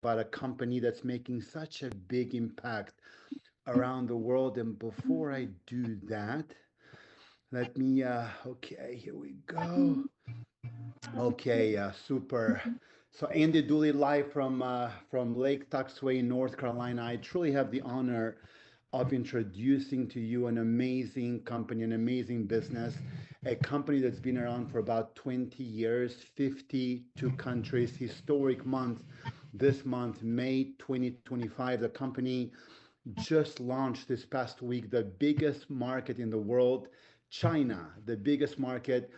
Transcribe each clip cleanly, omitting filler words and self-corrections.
about a company that's making such a big impact around the world. And before I do that, let me, okay, here we go. Okay, super. So Andy Dooley live from Lake Tuxway, North Carolina. I truly have the honor of introducing to you an amazing company, an amazing business, a company that's been around for about 20 years, 52 countries, historic month this month, May 2025. The company just launched this past week the biggest market in the world, China, the biggest market,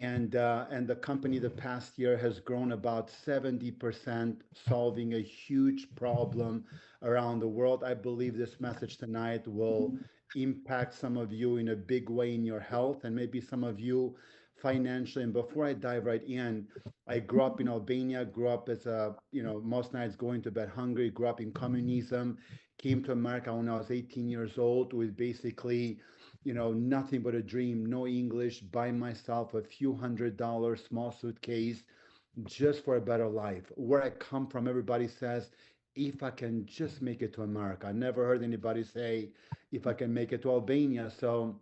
and the company the past year has grown about 70%, solving a huge problem around the world. I believe this message tonight will impact some of you in a big way in your health, and maybe some of you financially. And before I dive right in, I grew up in Albania, grew up as a, most nights going to bed hungry, grew up in communism, came to America when I was 18 years old with basically, nothing but a dream, no English, by myself, a few $100s, small suitcase, just for a better life. Where I come from, everybody says, if I can just make it to America. I never heard anybody say, if I can make it to Albania. So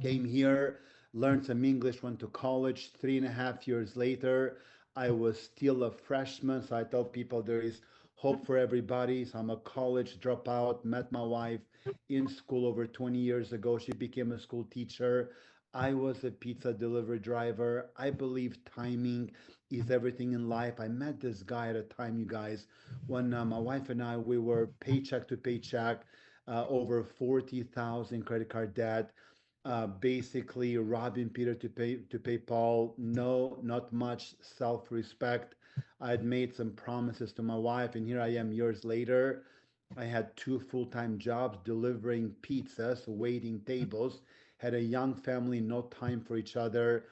came here, learned some English, went to college. 3.5 years later, I was still a freshman. So I tell people there is hope for everybody. So I'm a college dropout, met my wife in school over 20 years ago. She became a school teacher. I was a pizza delivery driver. I believe timing is everything in life. I met this guy at a time, you guys, when my wife and I, we were paycheck to paycheck, over 40,000 credit card debt, basically robbing Peter to pay Paul. No, not much self-respect. I had made some promises to my wife, and here I am years later. I had two full-time jobs delivering pizzas, waiting tables, had a young family, no time for each other.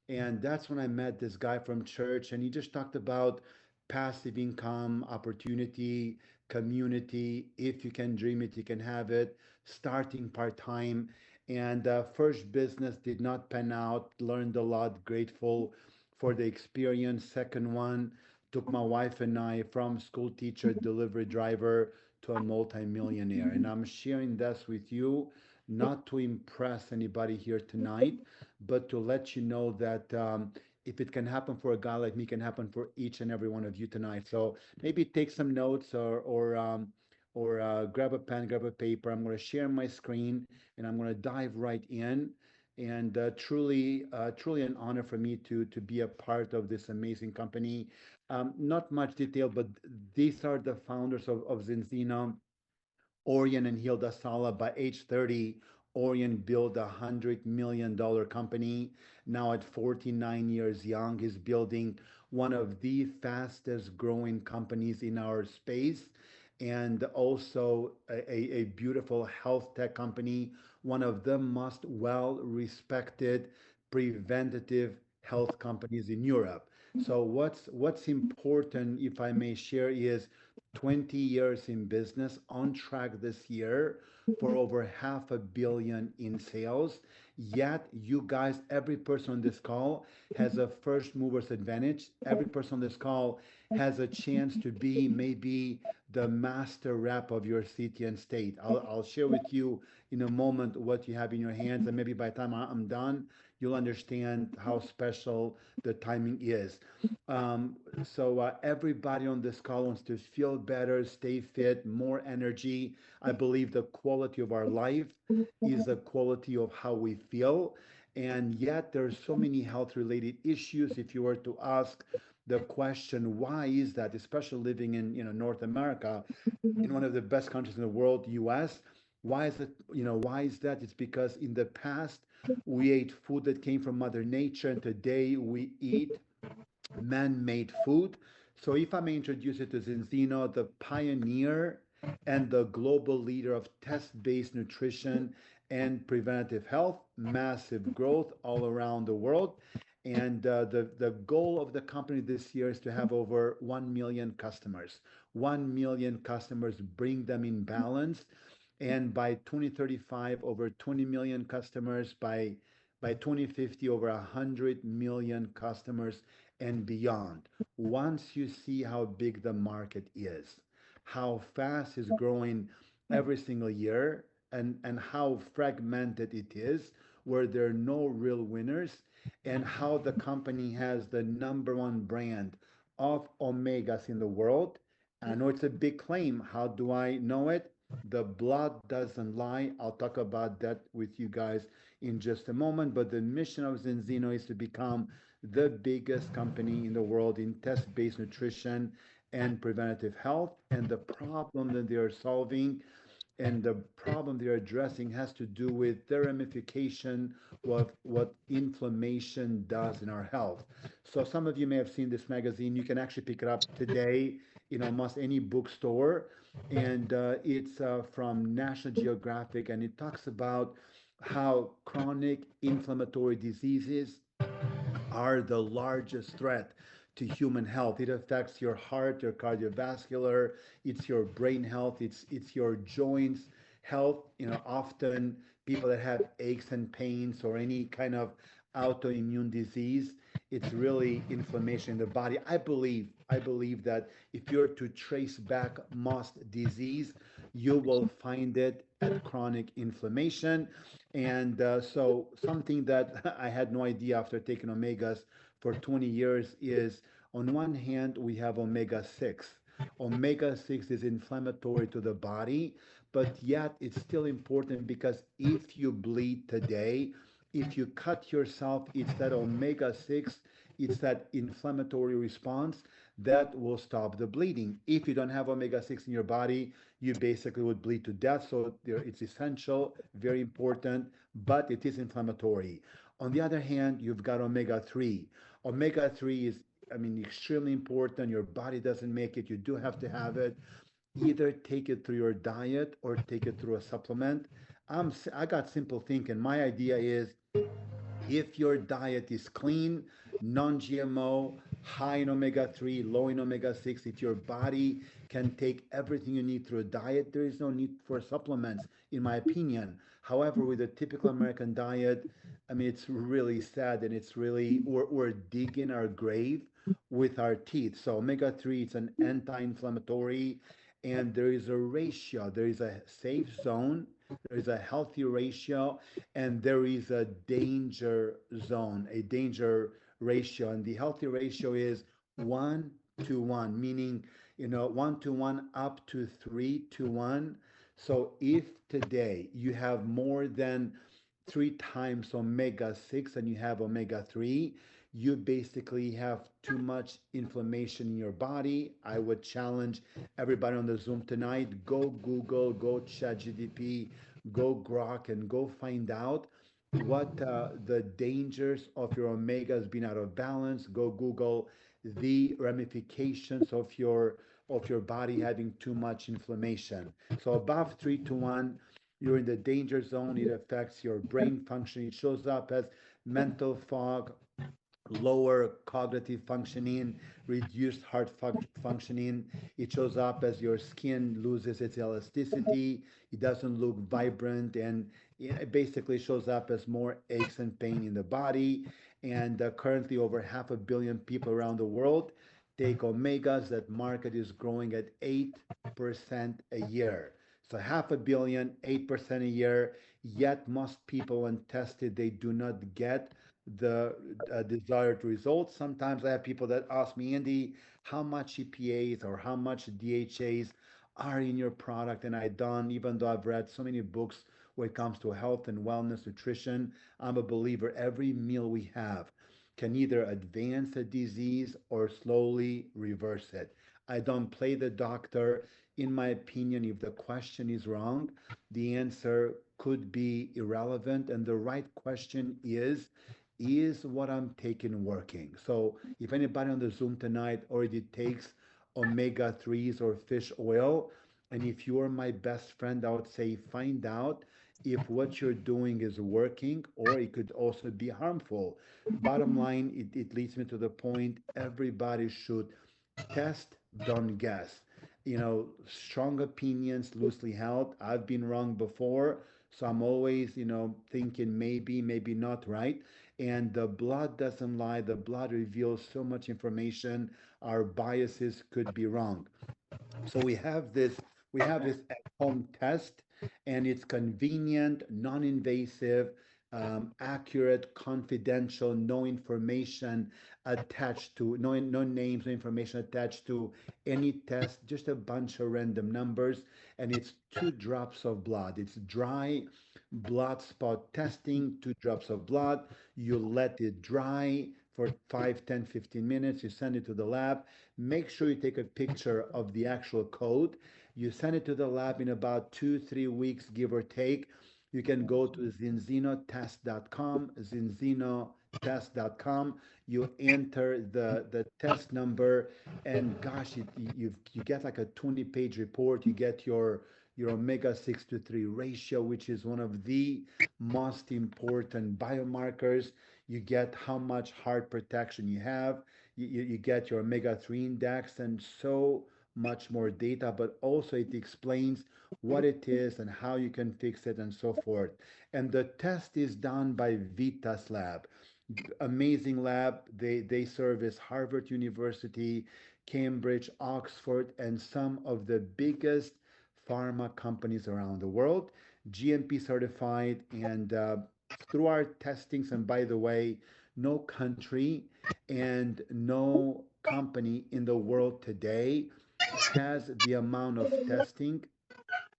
And that's when I met this guy from church, and he just talked about passive income, opportunity, community. If you can dream it, you can have it. Starting part time. And first business did not pan out. Learned a lot. Grateful for the experience. Second one took my wife and I from school teacher, delivery driver to a multimillionaire. And I'm sharing this with you not to impress anybody here tonight, but to let you know that if it can happen for a guy like me, it can happen for each and every one of you tonight. So maybe take some notes or grab a pen, grab a paper. I'm going to share my screen and I'm going to dive right in. And truly an honor for me to be a part of this amazing company. Not much detail, but these are the founders of Zinzino, Orion and Hilda Sala. By age 30, Orion built $100 million company. Now at 49 years young, he's building one of the fastest growing companies in our space, and also a beautiful health tech company, one of the most well respected preventative health companies in Europe. So what's important, if I may share, is 20 years in business, on track this year for over half a billion in sales. Yet, you guys, every person on this call has a first mover's advantage. Every person on this call has a chance to be maybe the master rep of your city and state. I'll share with you in a moment what you have in your hands, and maybe by the time I'm done, you'll understand how special the timing is. So everybody on this call wants to feel better, stay fit, more energy. I believe the quality of our life is the quality of how we feel. And yet there's so many health related issues. If you were to ask the question, why is that, especially living in North America, in one of the best countries in the world, US, why is it, why is that? It's because in the past we ate food that came from Mother Nature, and today we eat man-made food. So if I may introduce it to Zinzino, the pioneer and the global leader of test-based nutrition and preventative health, massive growth all around the world. And the goal of the company this year is to have over 1 million customers. 1 million customers, bring them in balance. And by 2035, over 20 million customers. By 2050, over 100 million customers and beyond. Once you see how big the market is, how fast it's growing every single year, and how fragmented it is, where there are no real winners, and how the company has the number one brand of omegas in the world. I know it's a big claim. How do I know it? The blood doesn't lie. I'll talk about that with you guys in just a moment. But the mission of Zinzino is to become the biggest company in the world in test based nutrition and preventative health. And the problem that they are solving and the problem they're addressing has to do with the ramification of what inflammation does in our health. So some of you may have seen this magazine. You can actually pick it up today in almost any bookstore, and it's from National Geographic, and it talks about how chronic inflammatory diseases are the largest threat to human health. It affects your heart, your cardiovascular, it's your brain health, it's your joints health. Often people that have aches and pains or any kind of autoimmune disease, it's really inflammation in the body. I believe that if you're to trace back most disease, you will find it at chronic inflammation. And so something that I had no idea after taking omegas for 20 years is, on one hand, we have omega 6. Omega 6 is inflammatory to the body, but yet it's still important because if you bleed today, if you cut yourself, it's that omega 6, it's that inflammatory response that will stop the bleeding. If you don't have omega 6 in your body, you basically would bleed to death. So it's essential, very important, but it is inflammatory. On the other hand, you've got omega 3. Omega 3 is, I mean, extremely important. Your body doesn't make it. You do have to have it. Either take it through your diet or take it through a supplement. I got simple thinking. My idea is, if your diet is clean, non GMO, high in omega 3, low in omega 6, if your body can take everything you need through a diet, there is no need for supplements, in my opinion. However, with a typical American diet, I mean, it's really sad, and it's really, we're digging our grave with our teeth. So, omega 3, it's an anti inflammatory, and there is a ratio, there is a safe zone, there is a healthy ratio, and there is a danger zone, a danger ratio. And the healthy ratio is 1 to 1, meaning, 1 to 1 up to 3 to 1. So if today you have more than 3 times omega 6 and you have omega 3, you basically have too much inflammation in your body. I would challenge everybody on the Zoom tonight, go Google, go ChatGPT, go Grok, and go find out what the dangers of your omegas being out of balance. Go Google the ramifications of your body having too much inflammation. So above 3 to 1, you're in the danger zone. It affects your brain function. It shows up as mental fog, lower cognitive functioning, reduced heart functioning. It shows up as your skin loses its elasticity. It doesn't look vibrant, and it basically shows up as more aches and pain in the body. And currently, over half a billion people around the world take omegas. That market is growing at 8% a year. So half a billion, 8% a year. Yet most people, when tested, they do not get the desired results. Sometimes I have people that ask me, Andy, how much EPAs or how much DHAs are in your product? And I don't, even though I've read so many books when it comes to health and wellness, nutrition, I'm a believer every meal we have can either advance a disease or slowly reverse it. I don't play the doctor. In my opinion, if the question is wrong, the answer could be irrelevant. And the right question is what I'm taking working? So if anybody on the Zoom tonight already takes omega 3s or fish oil, and if you are my best friend, I would say find out if what you're doing is working, or it could also be harmful. Bottom line, it leads me to the point, everybody should test, don't guess. Strong opinions, loosely held. I've been wrong before. So I'm always, thinking maybe, maybe not, right? And the blood doesn't lie. The blood reveals so much information. Our biases could be wrong. So we have this at-home test, and it's convenient, non-invasive, accurate, confidential, no information attached to no names, no information attached to any test, just a bunch of random numbers, and it's 2 drops of blood. It's dry blood spot testing, 2 drops of blood. You let it dry for 5, 10, 15 minutes. You send it to the lab. Make sure you take a picture of the actual code. You send it to the lab in about 2, 3 weeks, give or take. You can go to zinzinotest.com, zinzinotest.com. You enter the test number, and gosh, you get like a 20-page report. You get your omega 6 to 3 ratio, which is one of the most important biomarkers. You get how much heart protection you have. You get your omega 3 index and so much more data, but also it explains what it is and how you can fix it and so forth. And the test is done by Vitas Lab. Amazing lab. They service Harvard University, Cambridge, Oxford, and some of the biggest pharma companies around the world, GMP certified. And through our testings, and by the way, no country and no company in the world today has the amount of testing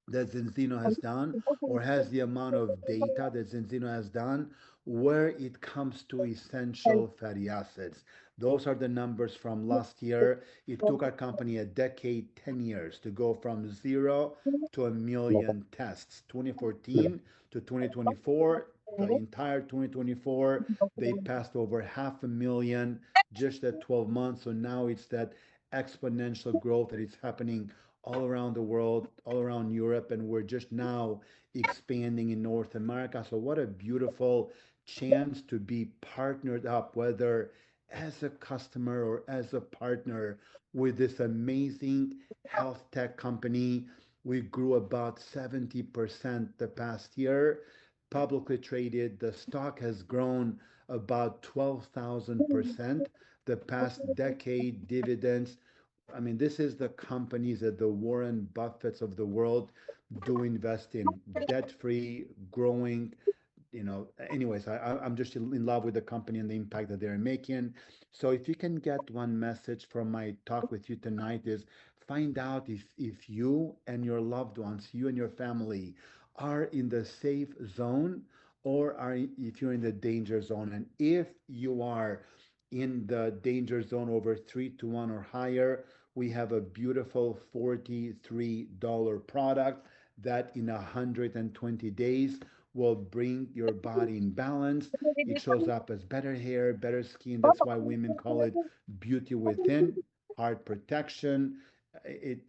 that Zinzino has done, or has the amount of data that Zinzino has done where it comes to essential fatty acids. Those are the numbers from last year. It took our company a decade, 10 years to go from zero to a million tests. 2014 to 2024, the entire 2024, they passed over 500,000 just at 12 months. So now it's that exponential growth that is happening all around the world, all around Europe, and we're just now expanding in North America. So, what a beautiful chance to be partnered up, whether as a customer or as a partner with this amazing health tech company. We grew about 70% the past year. Publicly traded, the stock has grown about 12,000% the past decade. Dividends, I mean, this is the companies that the Warren Buffetts of the world do invest in, debt free, growing. Anyways, I'm just in love with the company and the impact that they're making. So if you can get one message from my talk with you tonight is find out if you and your loved ones, you and your family are in the safe zone, or if you're in the danger zone. And if you are in the danger zone over 3 to 1 or higher, we have a beautiful $43 product that in 120 days will bring your body in balance. It shows up as better hair, better skin. That's why women call it beauty within, heart protection. It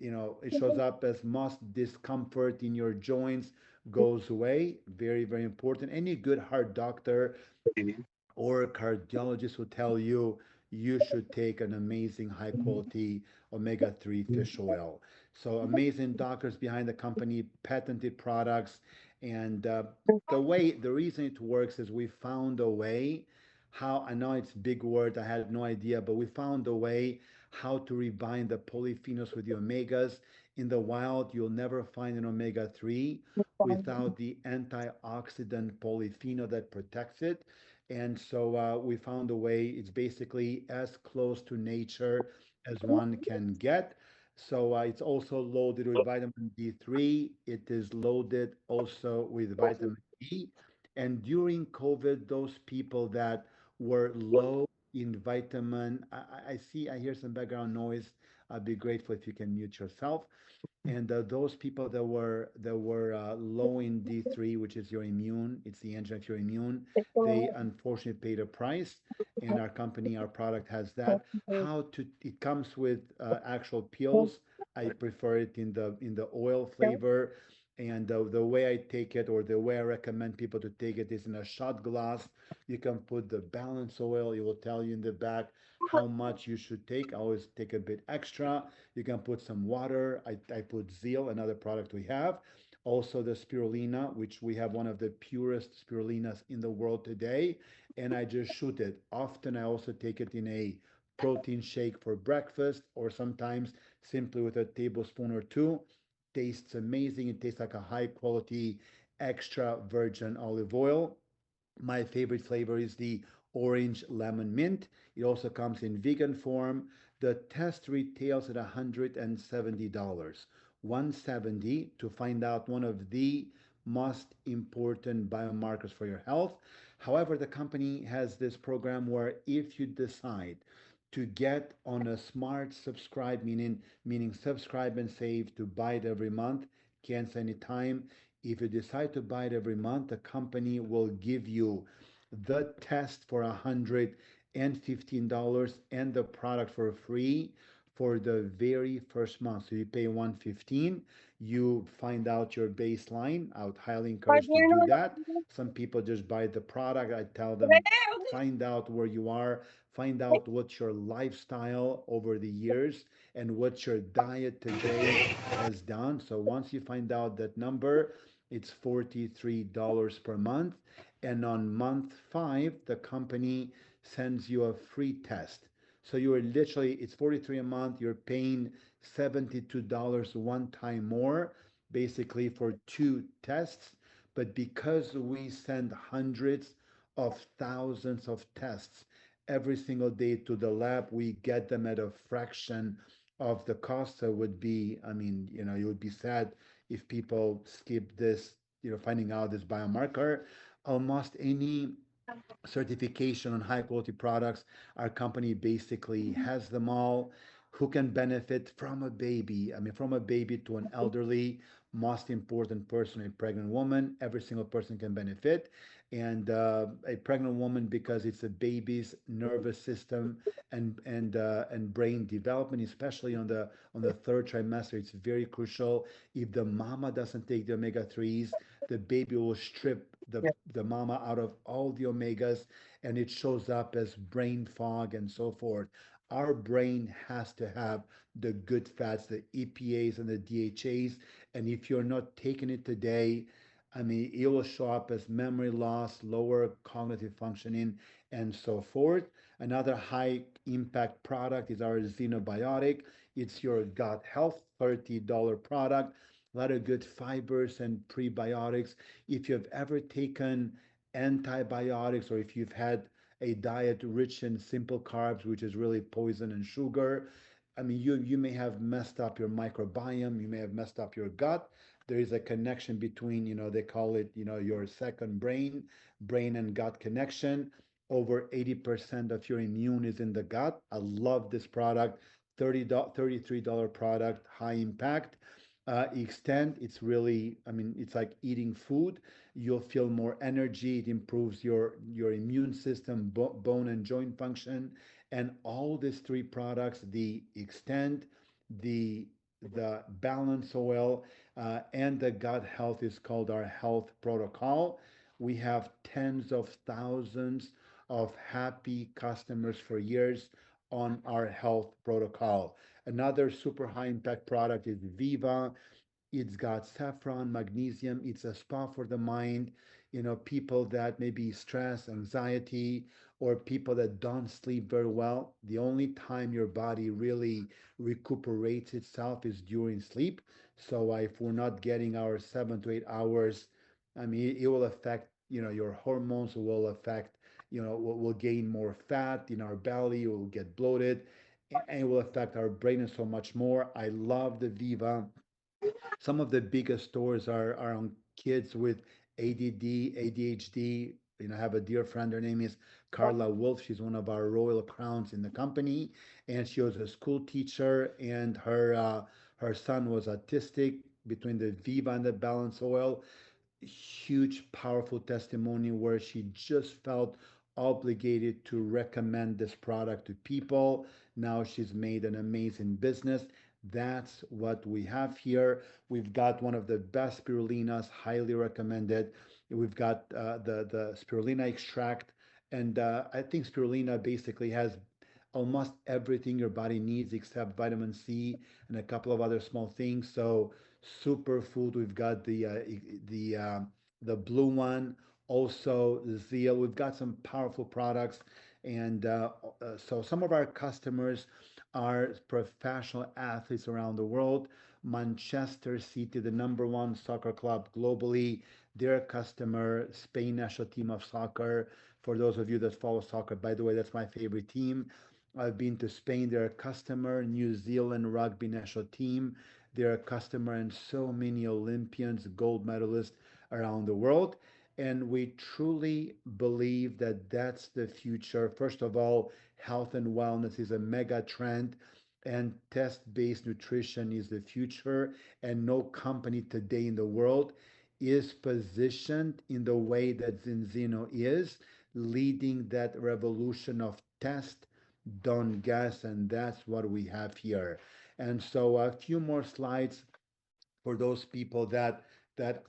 shows up as most discomfort in your joints goes away. Very, very important. Any good heart doctor or a cardiologist will tell you you should take an amazing high quality omega 3 fish oil. So, amazing doctors behind the company, patented products. And the reason it works is we found a way how, I know it's big word, I had no idea, but we found a way how to rebind the polyphenols with the omegas. In the wild, you'll never find an omega 3 without the antioxidant polyphenol that protects it. And so we found a way, it's basically as close to nature as one can get. So it's also loaded with vitamin D3. It is loaded also with vitamin E. And during COVID, those people that were low in vitamin, I hear some background noise. I'd be grateful if you can mute yourself. And those people that were low in D3, which is your immune, it's the engine of your immune, they unfortunately paid a price. And our company, our product has that. It comes with actual pills. I prefer it in the oil flavor. And the way I take it, or the way I recommend people to take it, is in a shot glass. You can put the balance oil. It will tell you in the back how much you should take. I always take a bit extra. You can put some water. I put Zeal, another product we have. Also, the spirulina, which we have one of the purest spirulinas in the world today, and I just shoot it. Often, I also take it in a protein shake for breakfast, or sometimes simply with a tablespoon or two. Tastes amazing. It tastes like a high quality extra virgin olive oil. My favorite flavor is the orange lemon mint. It also comes in vegan form. The test retails at $170. 170 to find out one of the most important biomarkers for your health. However, the company has this program where if you decide to get on a smart subscribe, meaning subscribe and save to buy it every month, cancel anytime. If you decide to buy it every month, the company will give you the test for $115 and the product for free for the very first month. So you pay 115, you find out your baseline. I would highly encourage to do that. Some people just buy the product. I tell them find out where you are, find out what your lifestyle over the years and what your diet today has done. So once you find out that number, it's $43 per month. And on month five, the company sends you a free test. So you are literally, it's 43 a month, you're paying $72 one time more, basically for two tests. But because we send hundreds of thousands of tests every single day to the lab, we get them at a fraction of the cost. So it would be, I mean, it would be sad if people skip this, finding out this biomarker. Almost any certification on high quality products. Our company basically has them all. Who can benefit from a baby? I mean, from a baby to an elderly, most important person, a pregnant woman. Every single person can benefit. And a pregnant woman, because it's a baby's nervous system and brain development, especially on the third trimester, it's very crucial. If the mama doesn't take the omega 3s, the baby will strip the mama out of all the omegas, and it shows up as brain fog and so forth. Our brain has to have the good fats, the EPAs and the DHAs, and if you're not taking it today, I mean, it will show up as memory loss, lower cognitive functioning, and so forth. Another high impact product is our Xenobiotic. It's your gut health $30 product. A lot of good fibers and prebiotics. If you've ever taken antibiotics, or if you've had a diet rich in simple carbs, which is really poison and sugar, I mean, you may have messed up your microbiome, you may have messed up your gut. There is a connection between, they call it, your second brain and gut connection. Over 80% of your immune is in the gut. I love this product. $33 product, high impact. Extent, it's really, I mean, it's like eating food. You'll feel more energy. It improves your immune system, bone and joint function. And all these three products, the Extend, the the balance oil, and the gut health, is called our health protocol. We have tens of thousands of happy customers for years on our health protocol. Another super high impact product is Viva. It's got saffron, magnesium. It's a spa for the mind. People that maybe stress, anxiety, or people that don't sleep very well. The only time your body really recuperates itself is during sleep. So if we're not getting our 7 to 8 hours, I mean, it will affect, your hormones will affect, we'll gain more fat in our belly, we'll get bloated, and it will affect our brain and so much more. I love the Viva. Some of the biggest stores are on kids with ADD, ADHD. I have a dear friend. Her name is Carla Wolf. She's one of our royal crowns in the company, and she was a school teacher. And her son was autistic. Between the Viva and the Balance Oil, huge, powerful testimony where she just felt obligated to recommend this product to people. Now she's made an amazing business. That's what we have here. We've got one of the best spirulinas, highly recommended. We've got the spirulina extract, and I think spirulina basically has almost everything your body needs except vitamin C and a couple of other small things. So superfood, we've got the the blue one, also Zeal. We've got some powerful products, and so some of our customers are professional athletes around the world. Manchester City, the number one soccer club globally, their customer, Spain national team of soccer. For those of you that follow soccer, by the way, that's my favorite team. I've been to Spain, they're a customer. New Zealand rugby national team, they're a customer, and so many Olympians, gold medalists around the world. And we truly believe that that's the future. First of all, health and wellness is a mega trend, and test based nutrition is the future. And no company today in the world is positioned in the way that Zinzino is, leading that revolution of test, don't guess, and that's what we have here. And so a few more slides for those people that that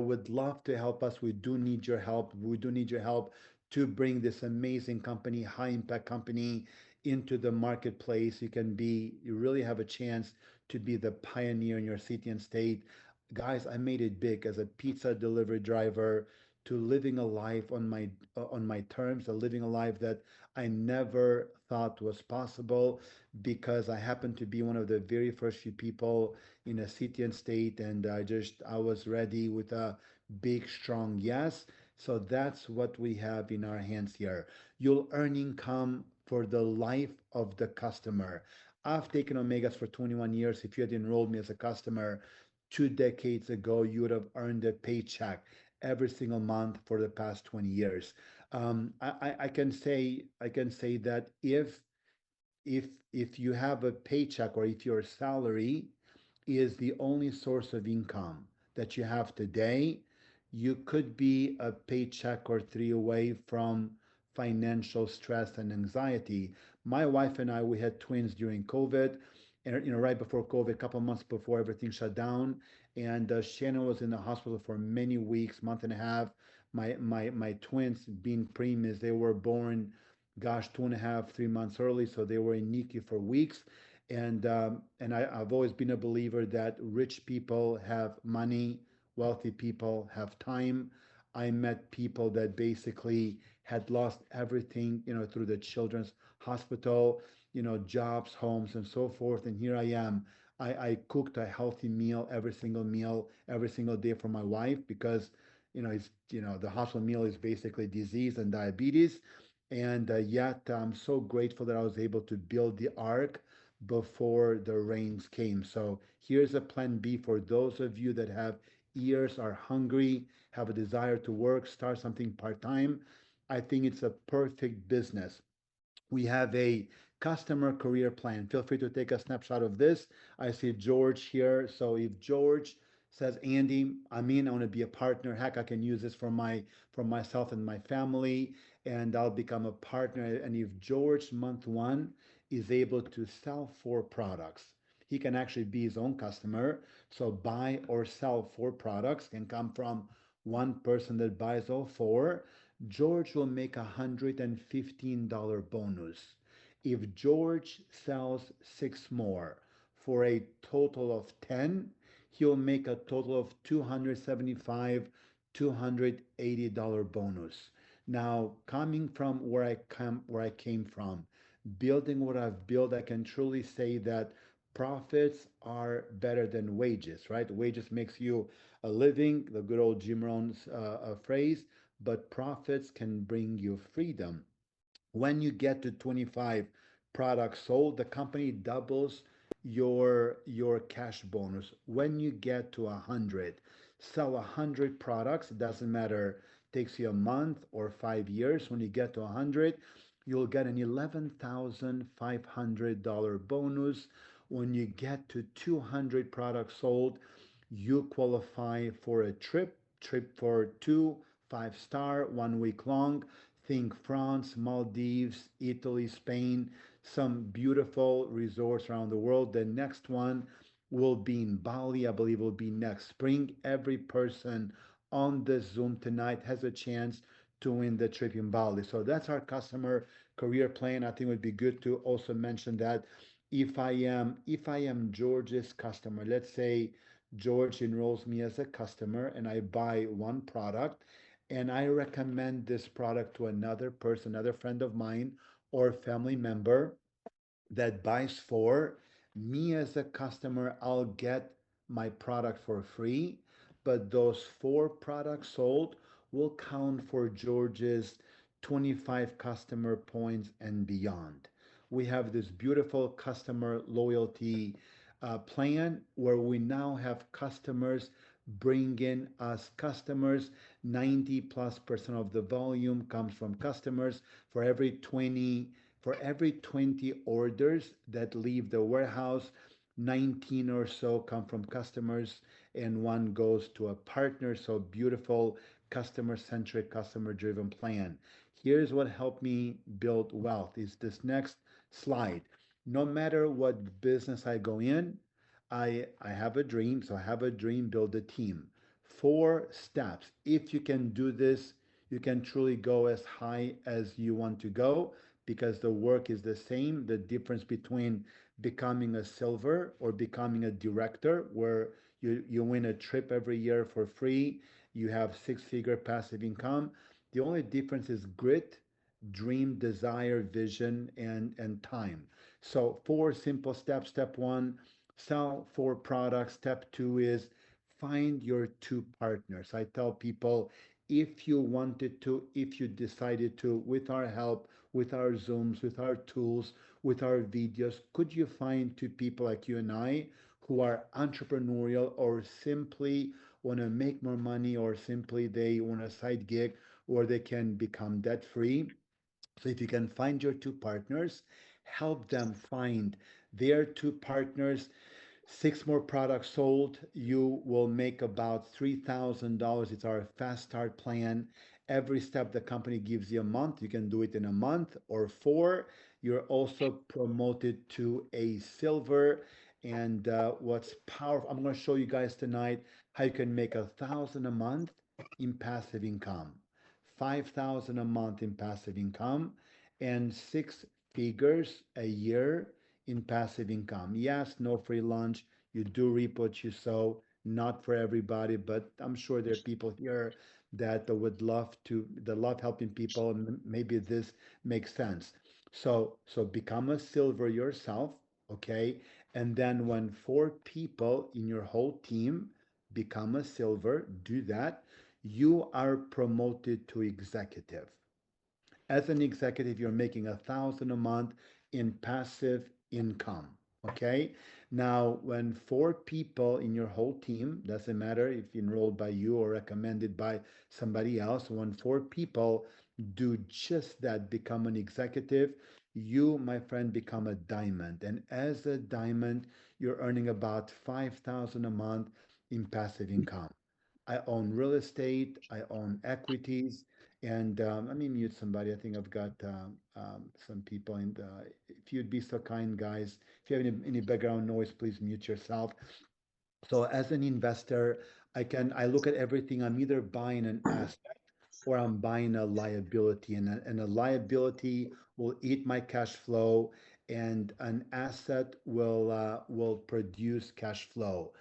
would love to help us. We do need your help. We do need your help to bring this amazing company, high impact company, into the marketplace. You really have a chance to be the pioneer in your city and state. Guys, I made it big as a pizza delivery driver to living a life on my terms, a living a life that I never thought was possible because I happened to be one of the very first few people in a city and state, and I was ready with a big strong yes. So that's what we have in our hands here. You'll earn income for the life of the customer. I've taken omegas for 21 years. If you had enrolled me as a customer 2 decades ago, you would have earned a paycheck every single month for the past 20 years. I can say that if you have a paycheck, or if your salary is the only source of income that you have today, you could be a paycheck or three away from financial stress and anxiety. My wife and I, we had twins during COVID, and right before COVID, a couple of months before everything shut down, and Shannon was in the hospital for many weeks, month and a half. My twins, being preemies, they were born, gosh, 2.5, 3 months early, so they were in NICU for weeks. I've always been a believer that rich people have money, wealthy people have time. I met people that basically had lost everything, through the children's hospital, jobs, homes, and so forth. And here I am. I cooked a healthy meal, every single day for my wife because, the hospital meal is basically disease and diabetes. And yet, I'm so grateful that I was able to build the ark before the rains came. So here's a plan B for those of you that have ears, are hungry, have a desire to work, start something part time. I think it's a perfect business. We have a customer career plan. Feel free to take a snapshot of this. I see George here. So if George says, Andy, I'm in, I want to be a partner. Heck, I can use this for myself and my family, and I'll become a partner. And if George, month one, is able to sell 4 products, he can actually be his own customer. So buy or sell 4 products can come from one person that buys all four. George will make $115 bonus. If George sells 6 more for a total of 10, he'll make a total of 275, $280 bonus. Now, coming from where I came from, building what I've built, I can truly say that profits are better than wages, right? Wages makes you a living, the good old Jim Rohn's phrase, but profits can bring you freedom. When you get to 25 products sold, the company doubles your cash bonus. When you get to 100, sell 100 products, it doesn't matter, takes you a month or 5 years. When you get to 100, you'll get an $11,500 bonus. When you get to 200 products sold, you qualify for a trip for 2 5-star 1 week long. Think France, Maldives, Italy, Spain, some beautiful resorts around the world. The next one will be in Bali. I believe will be next spring. Every person on this Zoom tonight has a chance to win the trip in Bali. So that's our customer career plan. I think it would be good to also mention that if I am George's customer, let's say George enrolls me as a customer and I buy one product and I recommend this product to another person, another friend of mine or family member that buys four, me as a customer, I'll get my product for free, but those four products sold will count for George's 25 customer points and beyond. We have this beautiful customer loyalty plan where we now have customers bring in us customers. 90 plus percent of the volume comes from customers. For every 20 orders that leave the warehouse, 19 or so come from customers and one goes to a partner. So beautiful customer centric, customer driven plan. Here's what helped me build wealth is this next slide. No matter what business I go in, I have a dream. So I have a dream, build a team. 4 steps. If you can do this, you can truly go as high as you want to go because the work is the same. The difference between becoming a silver or becoming a director, where you win a trip every year for free, you have six-figure passive income. The only difference is grit, dream, desire, vision, and time. So 4 simple steps. Step one, sell 4 products. Step two is find your two partners. I tell people if you wanted to, if you decided to, with our help, with our Zooms, with our tools, with our videos, could you find two people like you and I who are entrepreneurial or simply want to make more money or simply they want a side gig or they can become debt free? So if you can find your two partners, help them find their two partners. 6 more products sold, you will make about $3,000. It's our fast start plan. Every step the company gives you a month, you can do it in a month or 4. You're also promoted to a silver. And what's powerful, I'm going to show you guys tonight how you can make 1,000 a month in passive income, 5,000 a month in passive income, and 6 figures a year in passive income. Yes, no free lunch. You do reap what you sow. Not for everybody, but I'm sure there are people here that love helping people, and maybe this makes sense. So become a silver yourself, okay? And then when 4 people in your whole team become a silver, do that. You are promoted to executive. As an executive, you're making 1,000 a month in passive income. Okay. Now, when 4 people in your whole team, doesn't matter if enrolled by you or recommended by somebody else, when 4 people do just that, become an executive, you, my friend, become a diamond. And as a diamond, you're earning about 5,000 a month in passive income. I own real estate, I own equities, and let me mute somebody. I think I've got some people. And if you'd be so kind, guys, if you have any background noise, please mute yourself. So as an investor, I look at everything. I'm either buying an asset or I'm buying a liability, and a liability will eat my cash flow, and an asset will produce cash flow.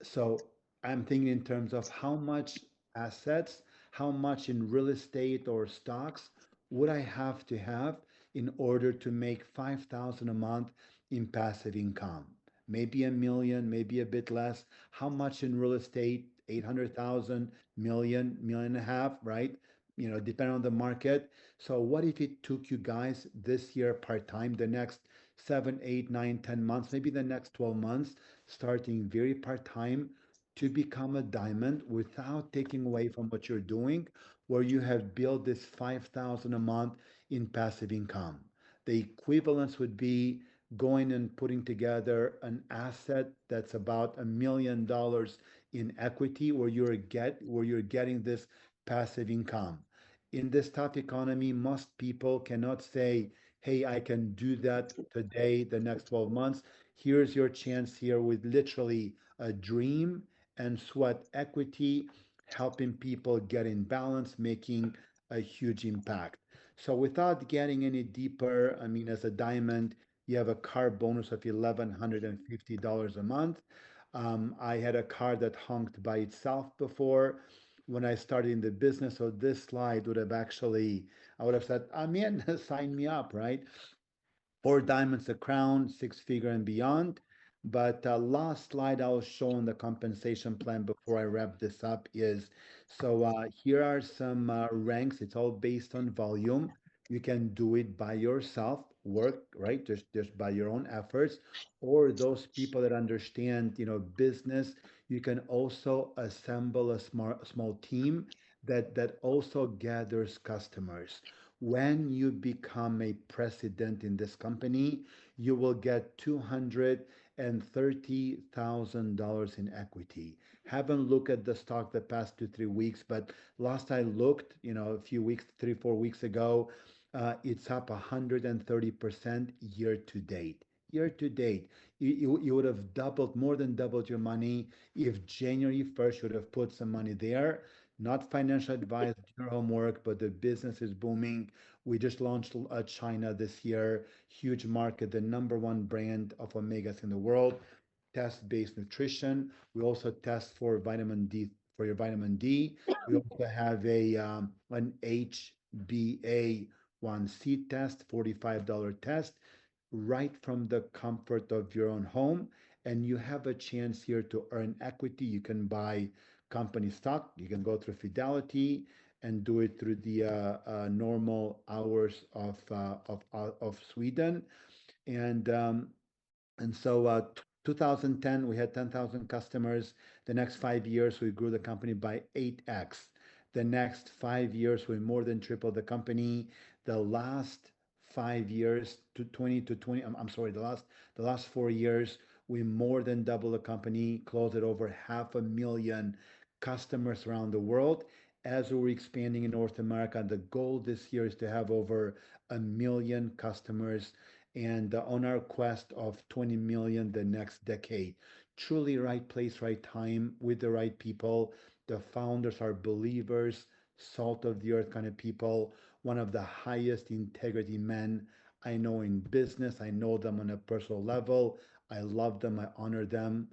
So I'm thinking in terms of how much assets, how much in real estate or stocks would I have to have in order to make 5,000 a month in passive income? Maybe a million, maybe a bit less. How much in real estate? 800,000, million, million and a half, right? Depending on the market. So what if it took you guys this year part-time, the next 7, 8, 9, 10 months, maybe the next 12 months, starting very part-time to become a diamond without taking away from what you're doing, where you have built this 5,000 a month in passive income. The equivalence would be going and putting together an asset that's about $1 million in equity, where you're getting this passive income. In this tough economy, most people cannot say, hey, I can do that today, the next 12 months. Here's your chance here with literally a dream and sweat equity, helping people get in balance, making a huge impact. So without getting any deeper, I mean, as a diamond, you have a car bonus of $1,150 a month. I had a car that honked by itself before when I started in the business. So this slide would have actually, I would have said, I'm in, sign me up, right? Four diamonds a crown, six figure and beyond. But last slide I'll show on the compensation plan before I wrap this up is so here are some ranks. It's all based on volume. You can do it by yourself, work right, just by your own efforts, or those people that understand, business. You can also assemble a small team that also gathers customers. When you become a president in this company, you will get $230,000 in equity. Haven't looked at the stock the past 2, 3 weeks, but last I looked, a few weeks, 3, 4 weeks ago, it's up 130% year to date. Year to date, you would have doubled, more than doubled your money if January 1st you would have put some money there. Not financial advice, do your homework, but the business is booming. We just launched China this year, huge market, the number one brand of omegas in the world. Test-based nutrition. We also test for vitamin D for your vitamin D. We also have an HbA1c test, $45 test, right from the comfort of your own home. And you have a chance here to earn equity. You can buy company stock. You can go through Fidelity and do it through the normal hours of Sweden. And and so, 2010, we had 10,000 customers. The next 5 years, we grew the company by 8x. The next 5 years, we more than tripled the company. The last 5 years to 20 to 20, I'm sorry, the last 4 years, we more than doubled the company, closed at over 500,000 customers around the world. As we're expanding in North America, the goal this year is to have over 1 million customers and on our quest of 20 million the next decade. Truly right place, right time with the right people. The founders are believers, salt of the earth kind of people, one of the highest integrity men I know in business. I know them on a personal level. I love them, I honor them,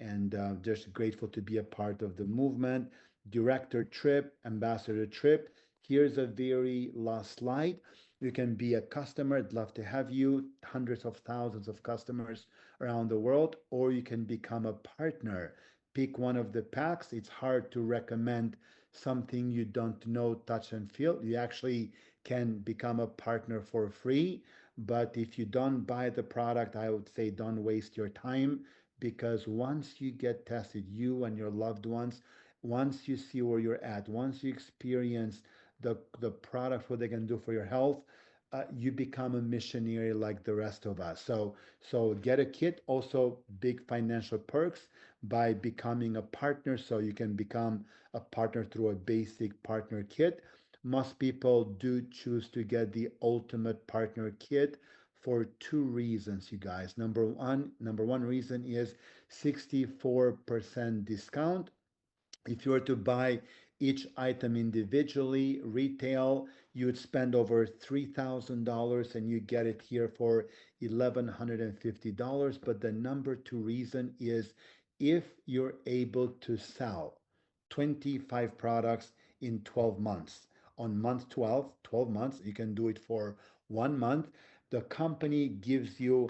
and just grateful to be a part of the movement. Director Trip, Ambassador Trip. Here's a very last slide. You can be a customer. I'd love to have you, hundreds of thousands of customers around the world, or you can become a partner. Pick one of the packs. It's hard to recommend something you don't know, touch, and feel. You actually can become a partner for free. But if you don't buy the product, I would say don't waste your time because once you get tested, you and your loved ones, once you see where you're at, once you experience the product, what they can do for your health, you become a missionary like the rest of us. So get a kit. Also, big financial perks by becoming a partner. So you can become a partner through a basic partner kit. Most people do choose to get the ultimate partner kit for two reasons, you guys. Number one reason is 64% discount if you were to buy each item individually, retail, you would spend over $3,000 and you get it here for $1,150. But the number two reason is if you're able to sell 25 products in 12 months. On month 12, 12 months, you can do it for 1 month. The company gives you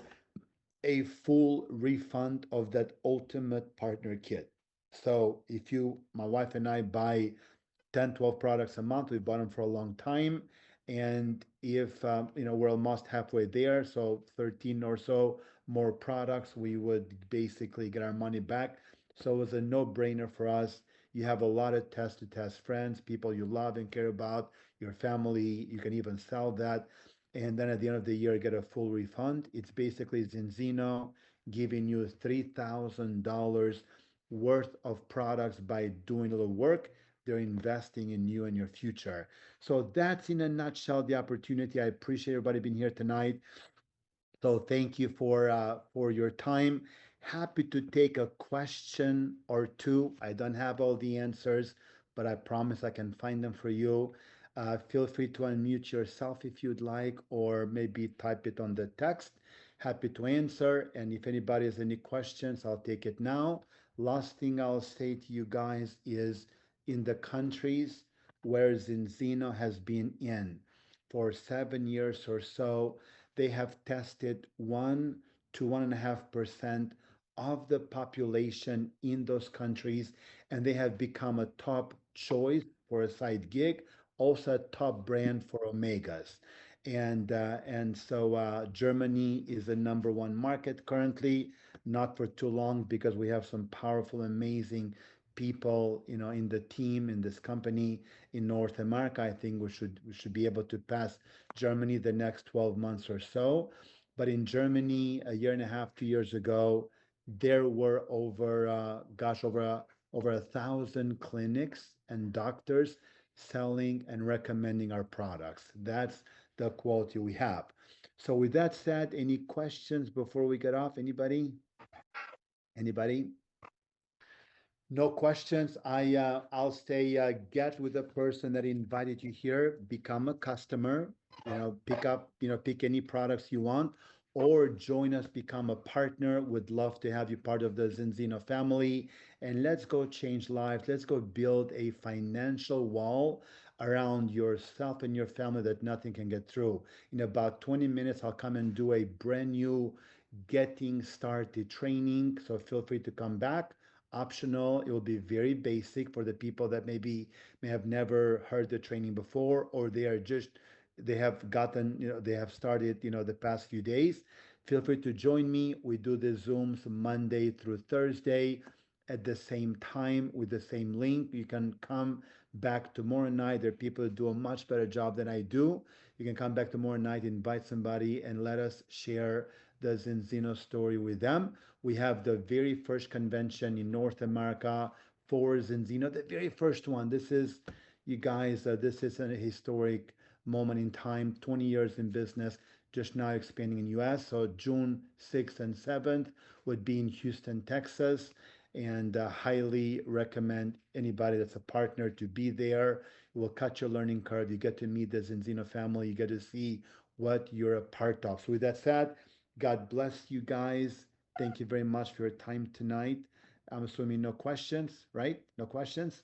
a full refund of that ultimate partner kit. So if my wife and I buy 10, 12 products a month. We've bought them for a long time. And if, we're almost halfway there, so 13 or so more products, we would basically get our money back. So it was a no-brainer for us. You have a lot of test to test friends, people you love and care about, your family. You can even sell that. And then at the end of the year, get a full refund. It's basically Zinzino giving you $3,000 worth of products by doing a little work. They're investing in you and your future. So that's in a nutshell the opportunity. I appreciate everybody being here tonight. So thank you for your time. Happy to take a question or two. I don't have all the answers, but I promise I can find them for you. Feel free to unmute yourself if you'd like, or maybe type it on the text. Happy to answer. And if anybody has any questions, I'll take it now. Last thing I'll say to you guys is in the countries where Zinzino has been in for 7 years or so, they have tested 1 to 1.5% of the population in those countries, and they have become a top choice for a side gig, also a top brand for omegas. And so Germany is the number one market currently, not for too long because we have some powerful, amazing people, in the team in this company in North America. I think we should be able to pass Germany the next 12 months or so. But in Germany, a year and a half, 2 years ago, there were over 1,000 clinics and doctors selling and recommending our products. That's the quality we have. So with that said, any questions before we get off? Anybody? No questions. I'll say get with the person that invited you here, become a customer, pick any products you want, or join us, become a partner. Would love to have you part of the Zinzino family. And let's go change lives. Let's go build a financial wall around yourself and your family that nothing can get through. In about 20 minutes, I'll come and do a brand new getting started training. So feel free to come back. Optional. It will be very basic for the people that maybe may have never heard the training before, or they have gotten, they have started, the past few days. Feel free to join me. We do the Zooms Monday through Thursday at the same time with the same link. You can come back tomorrow night. There are people who do a much better job than I do. You can come back tomorrow night, invite somebody, and let us share the Zinzino story with them. We have the very first convention in North America for Zinzino, the very first one. This is, you guys, this is a historic moment in time. 20 years in business, just now expanding in US. So June 6th and 7th would be in Houston, Texas, and highly recommend anybody that's a partner to be there. It will cut your learning curve. You get to meet the Zinzino family. You get to see what you're a part of. So with that said, God bless you guys. Thank you very much for your time tonight. I'm assuming no questions, right? No questions?